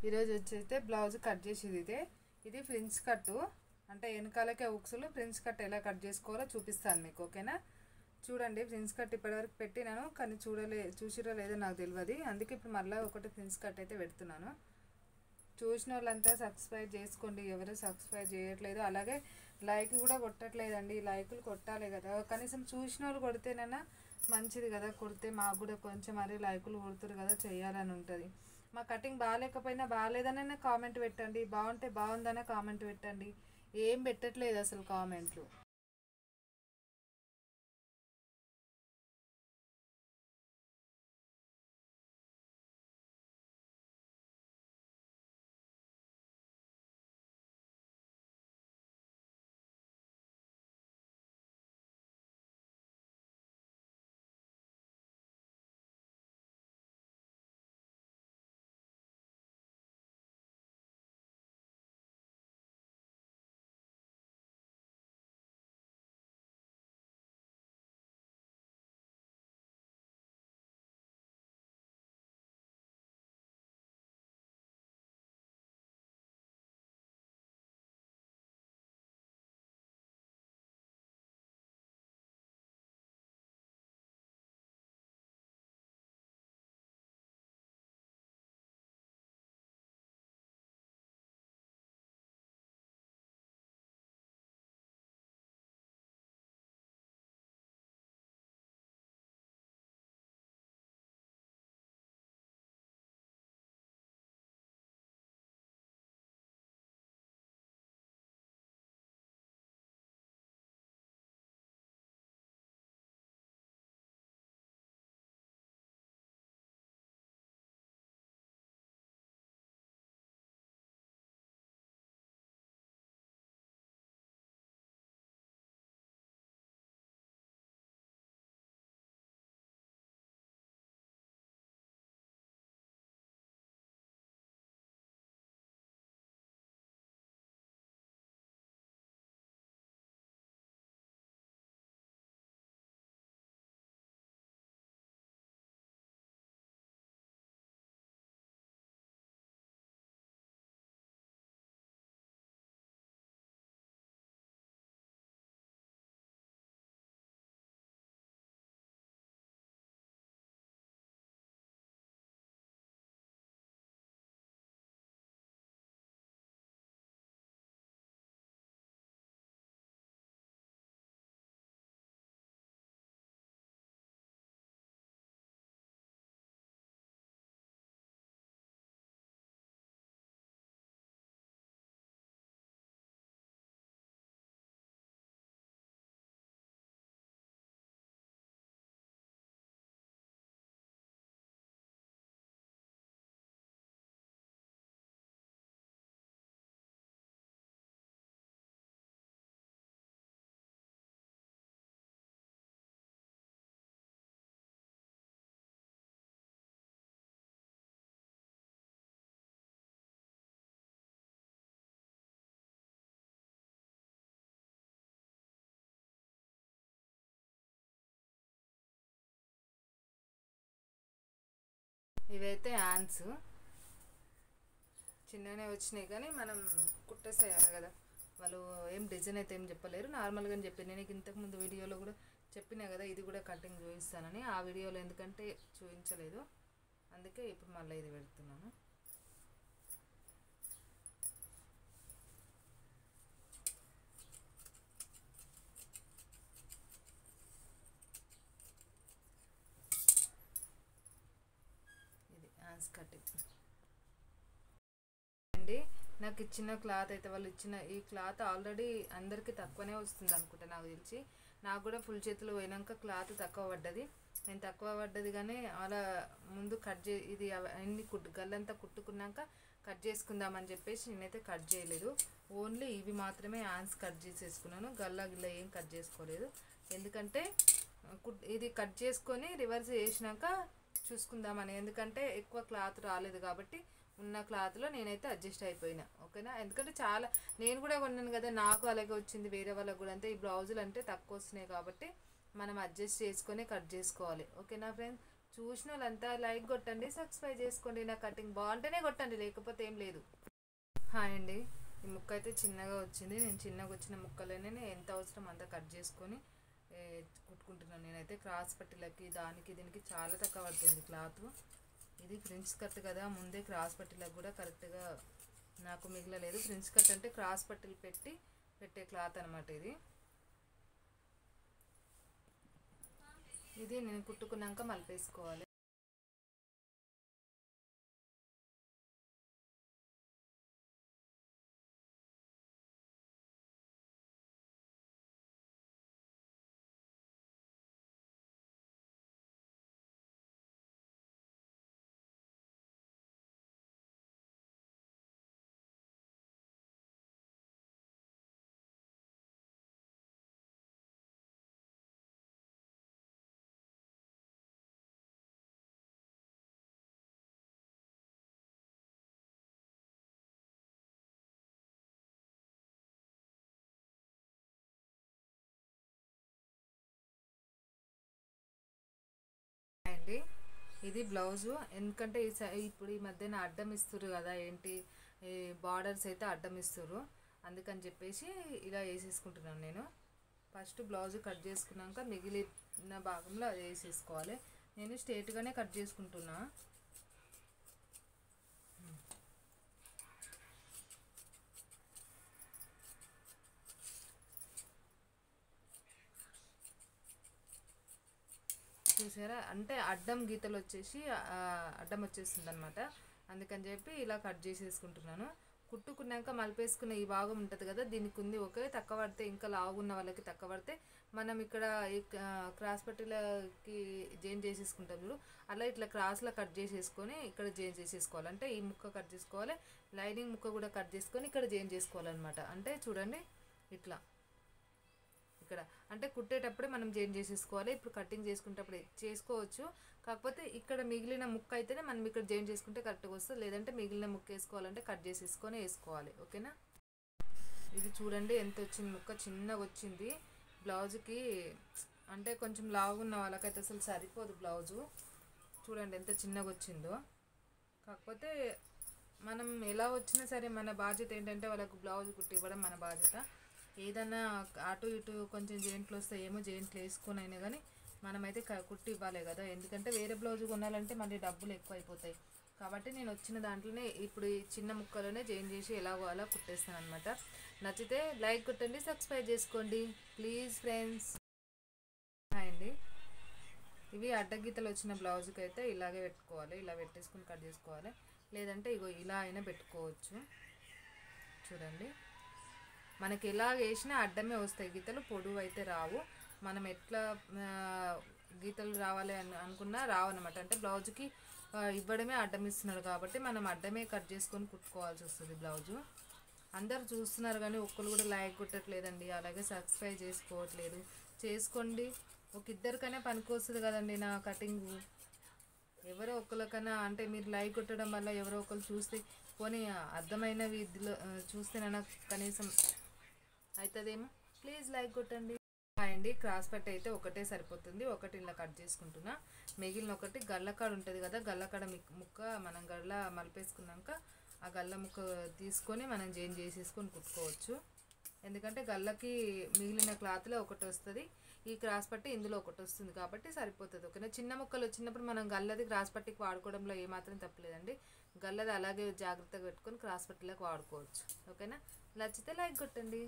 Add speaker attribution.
Speaker 1: ఈరోజు వచ్చేస్తే blouse cut చేసేది ఇది ఫ్రిన్స్ కట్టు అంటే వెనకాలకే ఉక్సులు ఫ్రిన్స్ కట్ ఎలా కట్ చేసుకోవాలో చూపిస్తాను మీకు. ఓకేనా, చూడండి. ఫ్రిన్స్ కట్ ఇప్పటివరకు పెట్టినాను కానీ చూసిరో లేదో నాకు తెలియదు, అందుకే ఇప్పుడు మళ్ళీ ఒకటి ఫ్రిన్స్ కట్ అయితే పెడుతున్నాను. చూసిన వాళ్ళంతా సబ్స్క్రైబ్ చేసుకోండి, ఎవరు సబ్స్క్రైబ్ చేయట్లేదు, అలాగే లైక్ కూడా కొట్టట్లేదండి. లైకులు కొట్టాలి కదా, కనీసం చూసిన వాళ్ళు కొడితేనైనా మంచిది కదా, కొడితే మాకు కూడా కొంచెం మరి లైకులు కొడుతురు కదా, చేయాలని ఉంటుంది. మా కటింగ్ బాగాలేకపోయినా బాగాలేదనే కామెంట్ పెట్టండి, బాగుంటే బాగుందనే కామెంట్ పెట్టండి. ఏం పెట్టట్లేదు అసలు కామెంట్లు. ఇవైతే హ్యాండ్స్ చిన్ననే వచ్చినాయి కానీ మనం కుట్టేసేయాలి కదా. వాళ్ళు ఏం డిజైన్ అయితే ఏం చెప్పలేరు, నార్మల్గానే చెప్పాను. నేను ఇంతకుముందు వీడియోలో కూడా చెప్పినా కదా ఇది కూడా కటింగ్ చూపిస్తానని. ఆ వీడియోలో ఎందుకంటే చూపించలేదు, అందుకే ఇప్పుడు మళ్ళీ ఇది పెడుతున్నాను. ఇది హ్యాండ్స్ కటింగ్ అండి. నాకు ఇచ్చిన క్లాత్ అయితే వాళ్ళు ఇచ్చిన ఈ క్లాత్ ఆల్రెడీ అందరికీ తక్కువనే వస్తుంది అనుకుంటా నాకు తెలిసి. నాకు కూడా ఫుల్ చేతులు పోయినాక క్లాత్ తక్కువ పడ్డది. నేను తక్కువ పడ్డది కానీ అలా ముందు ఇది అన్ని గల్లంతా కుట్టుకున్నాక కట్ చేసుకుందామని చెప్పేసి నేనైతే కట్ చేయలేదు. ఓన్లీ ఇవి మాత్రమే హ్యాండ్స్ కట్ చేసేసుకున్నాను, గల్లా గిల్ల ఏం కట్ చేసుకోలేదు. ఎందుకంటే ఇది కట్ చేసుకొని రివర్స్ చేసినాక చూసుకుందామని, ఎందుకంటే ఎక్కువ క్లాత్ రాలేదు కాబట్టి ఉన్న క్లాత్లో నేనైతే అడ్జస్ట్ అయిపోయినా. ఓకేనా, ఎందుకంటే చాలా నేను కూడా కొన్నాను కదా, నాకు అలాగే వచ్చింది, వేరే వాళ్ళకి కూడా అంతే. ఈ బ్లౌజులు అంటే తక్కువ వస్తున్నాయి కాబట్టి మనం అడ్జస్ట్ చేసుకొని కట్ చేసుకోవాలి. ఓకేనా ఫ్రెండ్స్, చూసిన వాళ్ళంతా లైక్ కొట్టండి, సబ్స్క్రైబ్ చేసుకోండి. నా కటింగ్ బాగుంటేనే కొట్టండి, లేకపోతే ఏం లేదు. హాయ్ అండి. ఈ ముక్క అయితే చిన్నగా వచ్చింది. నేను చిన్నగా వచ్చిన ముక్కలనే ఎంత అవసరం అంతా కట్ చేసుకొని కుట్టుకుంటున్నాను. నేనైతే క్రాస్ పట్టీలకి దానికి దీనికి చాలా తక్కువ పడుతుంది క్లాత్. ఇది ఫ్రిన్స్ కట్ కదా, ముందే క్రాస్ పట్టీలకు కూడా కరెక్ట్గా నాకు మిగలలేదు. ఫ్రిన్స్ కట్ అంటే క్రాస్ పట్టీలు పెట్టే క్లాత్ అనమాట. ఇది నేను కుట్టుకున్నాక మలిపేసుకోవాలి. అండి ఇది బ్లౌజు. ఎందుకంటే ఇప్పుడు ఈ మధ్యన అడ్డం ఇస్తుర్రు కదా, ఏంటి ఈ బార్డర్స్ అయితే అడ్డం ఇస్తుర్రు, అందుకని చెప్పేసి ఇలా వేసేసుకుంటున్నాను నేను. ఫస్ట్ బ్లౌజ్ కట్ చేసుకున్నాక మిగిలిన భాగంలో అది వేసేసుకోవాలి. నేను స్ట్రేట్గానే కట్ చేసుకుంటున్నా. చూసారా, అంటే అడ్డం గీతలు వచ్చేసి అడ్డం వచ్చేస్తుంది అనమాట. అందుకని చెప్పి ఇలా కట్ చేసేసుకుంటున్నాను. కుట్టుకున్నాక మలిపేసుకున్న ఈ భాగం ఉంటుంది కదా, దీనికి ఉంది ఓకే. తక్కువ పడితే ఇంకా లావున్న వాళ్ళకి తక్కువ పడితే మనం ఇక్కడ ఈ క్రాస్ పట్టీలకి జాయిన్ చేసేసుకుంటాం చూడు, అలా ఇట్లా క్రాస్లో కట్ చేసేసుకొని ఇక్కడ జాయిన్ చేసేసుకోవాలి. అంటే ఈ ముక్క కట్ చేసుకోవాలి, లైనింగ్ ముక్క కూడా కట్ చేసుకొని ఇక్కడ జాయిన్ చేసుకోవాలన్నమాట. అంటే చూడండి ఇట్లా ఇక్కడ అంటే కుట్టేటప్పుడే మనం జాయిన్ చేసేసుకోవాలి. ఇప్పుడు కటింగ్ చేసుకునేటప్పుడు చేసుకోవచ్చు, కాకపోతే ఇక్కడ మిగిలిన ముక్క అయితేనే మనం ఇక్కడ జాయిన్ చేసుకుంటే కరెక్ట్గా వస్తుంది. లేదంటే మిగిలిన ముక్క వేసుకోవాలంటే కట్ చేసేసుకొని వేసుకోవాలి. ఓకేనా. ఇది చూడండి ఎంత వచ్చింది, ముక్క చిన్నగా వచ్చింది బ్లౌజ్కి. అంటే కొంచెం లావున్న వాళ్ళకైతే అసలు సరిపోదు బ్లౌజు. చూడండి ఎంత చిన్నగా వచ్చిందో. కాకపోతే మనం ఎలా వచ్చినా సరే మన బాధ్యత ఏంటంటే వాళ్ళకు బ్లౌజ్ కుట్టి ఇవ్వడం మన బాధ్యత. ఏదైనా అటు ఇటు కొంచెం జాయింట్లు వస్తాయేమో, జాయింట్లు వేసుకొని అయినా కానీ మనమైతే కుట్టి ఇవ్వాలి కదా. ఎందుకంటే వేరే బ్లౌజ్ కొనాలంటే మళ్ళీ డబ్బులు ఎక్కువ అయిపోతాయి. కాబట్టి నేను వచ్చిన దాంట్లోనే ఇప్పుడు ఈ చిన్న ముక్కలోనే జాయిన్ చేసి ఎలాగో అలా కుట్టేస్తాను అనమాట. నచ్చితే లైక్ కొట్టండి, సబ్స్క్రైబ్ చేసుకోండి ప్లీజ్ ఫ్రెండ్స్. హాయ్ అండి. ఇవి అడ్డగీతలు వచ్చిన బ్లౌజ్కి అయితే ఇలాగే పెట్టుకోవాలి. ఇలా పెట్టేసుకుని కట్ చేసుకోవాలి, లేదంటే ఇగో ఇలా అయినా పెట్టుకోవచ్చు. చూడండి మనకి ఎలా వేసినా అడ్డమే వస్తాయి గీతలు, పొడవు అయితే రావు. మనం ఎట్లా గీతలు రావాలి అనుకున్నా రావన్నమాట. అంటే బ్లౌజ్కి ఇవ్వడమే అడ్డం ఇస్తున్నాడు కాబట్టి మనం అడ్డమే కట్ చేసుకొని కుట్టుకోవాల్సి వస్తుంది బ్లౌజు. అందరు చూస్తున్నారు కానీ ఒక్కరు కూడా లైక్ కొట్టట్లేదండి, అలాగే సబ్స్క్రైబ్ చేసుకోవట్లేదు. చేసుకోండి, ఒక ఇద్దరికైనా పనికొస్తుంది కదండి నా కటింగు. ఎవరో ఒకరికైనా అంటే మీరు లైక్ కొట్టడం వల్ల ఎవరో ఒకరు చూస్తే పోనీ అర్థమైన విధిలో చూస్తేనైనా కనీసం అవుతుందేమో. ప్లీజ్ లైక్ కొట్టండి. హాయ్ అండి. క్రాస్ పట్టి అయితే ఒకటే సరిపోతుంది, ఒకటి ఇలా కట్ చేసుకుంటున్నా. మిగిలిన ఒకటి గల్లకాడ ఉంటుంది కదా, గల్లకాడ ముక్క మనం గల్ల మలిపేసుకున్నాక ఆ గల్ల ముక్క తీసుకొని మనం జాయిన్ చేసేసుకొని కుట్టుకోవచ్చు. ఎందుకంటే గల్లకి మిగిలిన క్లాత్లో ఒకటి వస్తుంది, ఈ క్రాస్ పట్టి ఇందులో ఒకటి వస్తుంది కాబట్టి సరిపోతుంది. ఓకేనా. చిన్న ముక్కలు వచ్చినప్పుడు మనం గల్లది క్రాస్ పట్టికి వాడుకోవడంలో ఏమాత్రం తప్పలేదండి. గల్లది అలాగే జాగ్రత్తగా పెట్టుకొని క్రాస్ పట్టీలకు వాడుకోవచ్చు. ఓకేనా. నచ్చితే లైక్ కొట్టండి.